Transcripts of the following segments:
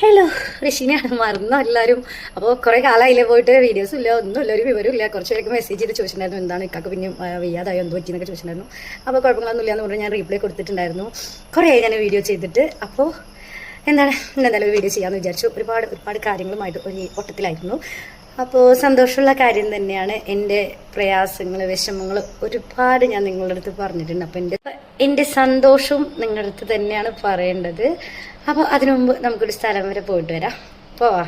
Hello, ഋഷിനെയാണ് മറന്നോ എല്ലാവരും. അപ്പോൾ കുറേ കാലമായില്ലേ പോയിട്ട്, വീഡിയോസും ഇല്ല, ഒന്നുമില്ല, ഒരു വിവരമില്ല. കുറച്ച് പേർക്ക് മെസ്സേജ് ചെയ്ത് ചോദിച്ചിട്ടുണ്ടായിരുന്നു എന്താണ് ഇക്കാക്ക് പിന്നെ വയ്യാതായോ എന്ത് പറ്റിയെന്നൊക്കെ ചോദിച്ചിട്ടുണ്ടായിരുന്നു. അപ്പോൾ കുഴപ്പങ്ങളൊന്നും ഇല്ലയെന്ന് പറഞ്ഞാൽ ഞാൻ റീപ്ലൈ കൊടുത്തിട്ടുണ്ടായിരുന്നു. കുറേ ഞാൻ വീഡിയോ ചെയ്തിട്ട്. അപ്പോൾ എന്തായാലും ഒരു വീഡിയോ ചെയ്യാമെന്ന് വിചാരിച്ചു. ഒരുപാട് കാര്യങ്ങളുമായിട്ട് ഒരു ഓട്ടത്തിലായിരുന്നു. അപ്പോൾ സന്തോഷമുള്ള കാര്യം തന്നെയാണ്. എൻ്റെ പ്രയാസങ്ങൾ, വിഷമങ്ങൾ ഒരുപാട് ഞാൻ നിങ്ങളുടെ അടുത്ത് പറഞ്ഞിട്ടുണ്ട്. അപ്പോൾ എൻ്റെ സന്തോഷവും നിങ്ങളുടെ അടുത്ത് തന്നെയാണ് പറയേണ്ടത്. അപ്പോൾ അതിനു മുമ്പ് നമുക്കൊരു സ്ഥലം വരെ പോയിട്ട് വരാം. പോവാ.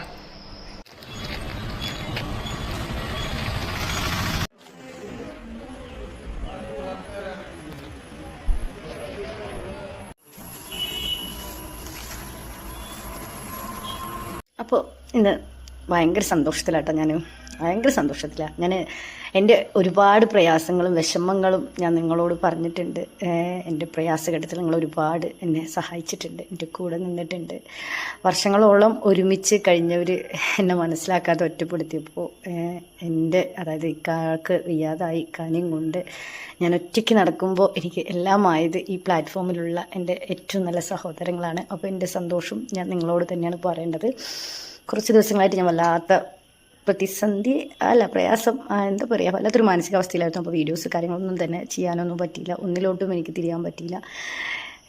അപ്പോൾ ഇന്ന് ഭയങ്കര സന്തോഷത്തിലാട്ടോ ഭയങ്കര സന്തോഷത്തിലാണ് എൻ്റെ ഒരുപാട് പ്രയാസങ്ങളും വിഷമങ്ങളും ഞാൻ നിങ്ങളോട് പറഞ്ഞിട്ടുണ്ട്. എൻ്റെ പ്രയാസഘട്ടത്തിൽ നിങ്ങൾ ഒരുപാട് എന്നെ സഹായിച്ചിട്ടുണ്ട്, എൻ്റെ കൂടെ നിന്നിട്ടുണ്ട്. വർഷങ്ങളോളം ഒരുമിച്ച് കഴിഞ്ഞവർ എന്നെ മനസ്സിലാക്കാതെ ഒറ്റപ്പെടുത്തിയപ്പോൾ അതായത് ഇക്കാക്ക് വയ്യാതായി കാര്യം കൊണ്ട് ഞാൻ ഒറ്റയ്ക്ക് നടക്കുമ്പോൾ എനിക്ക് എല്ലാമായത് ഈ പ്ലാറ്റ്ഫോമിലുള്ള എൻ്റെ ഏറ്റവും നല്ല സഹോദരങ്ങളാണ്. അപ്പോൾ എൻ്റെ സന്തോഷം ഞാൻ നിങ്ങളോട് തന്നെയാണ് പറയേണ്ടത്. കുറച്ച് ദിവസങ്ങളായിട്ട് ഞാൻ വല്ലാത്ത പ്രയാസം, എന്താ പറയുക, വല്ലാത്തൊരു മാനസികാവസ്ഥയിലായിരുന്നു. അപ്പോൾ വീഡിയോസ് കാര്യങ്ങളൊന്നും തന്നെ ചെയ്യാനൊന്നും പറ്റിയില്ല, ഒന്നിലോട്ടും എനിക്ക് തിരിയാൻ പറ്റിയില്ല.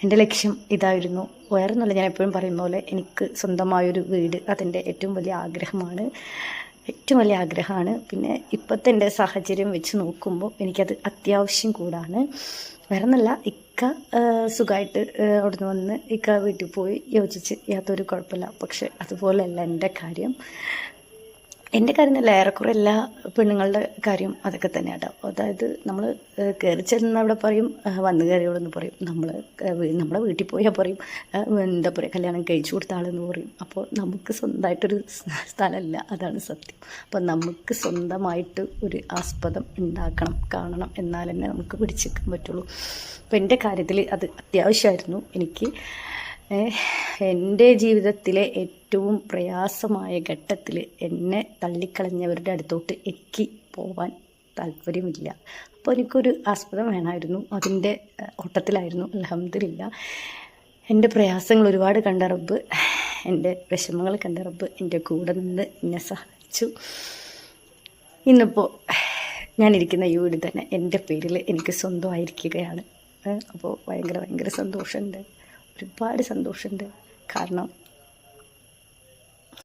എൻ്റെ ലക്ഷ്യം ഇതായിരുന്നു, വേറൊന്നുമല്ല. ഞാൻ എപ്പോഴും പറയുന്ന പോലെ എനിക്ക് സ്വന്തമായൊരു വീട് അതെൻ്റെ ഏറ്റവും വലിയ ആഗ്രഹമാണ്. പിന്നെ ഇപ്പോഴത്തെ എൻ്റെ സാഹചര്യം വെച്ച് നോക്കുമ്പോൾ എനിക്കത് അത്യാവശ്യം കൂടാണ്. വേറൊന്നല്ല, ഇക്ക സുഖമായിട്ട് അവിടുന്ന് വന്ന് ഇക്ക വീട്ടിൽ പോയി യോജിച്ച് യാതൊരു കുഴപ്പമില്ല. പക്ഷെ അതുപോലെയല്ല എൻ്റെ കാര്യം എന്നല്ല, ഏറെക്കുറെ എല്ലാ പെണ്ണുങ്ങളുടെ കാര്യം അതൊക്കെ തന്നെയാട്ടോ. അതായത് നമ്മൾ കയറി ചെല്ലുന്ന അവിടെ പറയും, വന്ന് കയറിയോളെന്ന് പറയും. നമ്മളെ വീട്ടിൽ പോയാൽ പറയും, എന്താ പറയുക, കല്യാണം കഴിച്ചു കൊടുത്ത ആളെന്ന് പറയും. അപ്പോൾ നമുക്ക് സ്വന്തമായിട്ടൊരു സ്ഥലമല്ല, അതാണ് സത്യം. അപ്പോൾ നമുക്ക് സ്വന്തമായിട്ട് ഒരു ആസ്പദം ഉണ്ടാക്കണം, കാണണം, എന്നാൽ തന്നെ നമുക്ക് പിടിച്ചെടുക്കാൻ പറ്റുള്ളൂ. അപ്പോൾ എൻ്റെ കാര്യത്തിൽ അത് അത്യാവശ്യമായിരുന്നു. എനിക്ക് എൻ്റെ ജീവിതത്തിലെ ഏറ്റവും പ്രയാസമായ ഘട്ടത്തിൽ എന്നെ തള്ളിക്കളഞ്ഞവരുടെ അടുത്തോട്ട് എനിക്ക് പോവാൻ താല്പര്യമില്ല. അപ്പോൾ എനിക്കൊരു ആസ്പദം വേണമായിരുന്നു, അതിൻ്റെ ഓട്ടത്തിലായിരുന്നു. അൽഹംദുലില്ലാ, എൻ്റെ പ്രയാസങ്ങൾ ഒരുപാട് കണ്ട റബ്ബ്, എൻ്റെ വിഷമങ്ങൾ കണ്ട റബ്ബ് എൻ്റെ കൂടെ നിന്ന് എന്നെ സഹായിച്ചു. ഇന്നിപ്പോൾ ഞാനിരിക്കുന്ന ഈ വീട് തന്നെ എൻ്റെ പേരിൽ എനിക്ക് സ്വന്തമായിരിക്കുകയാണ്. അപ്പോൾ ഭയങ്കര സന്തോഷമുണ്ട്, ഒരുപാട് സന്തോഷമുണ്ട്. കാരണം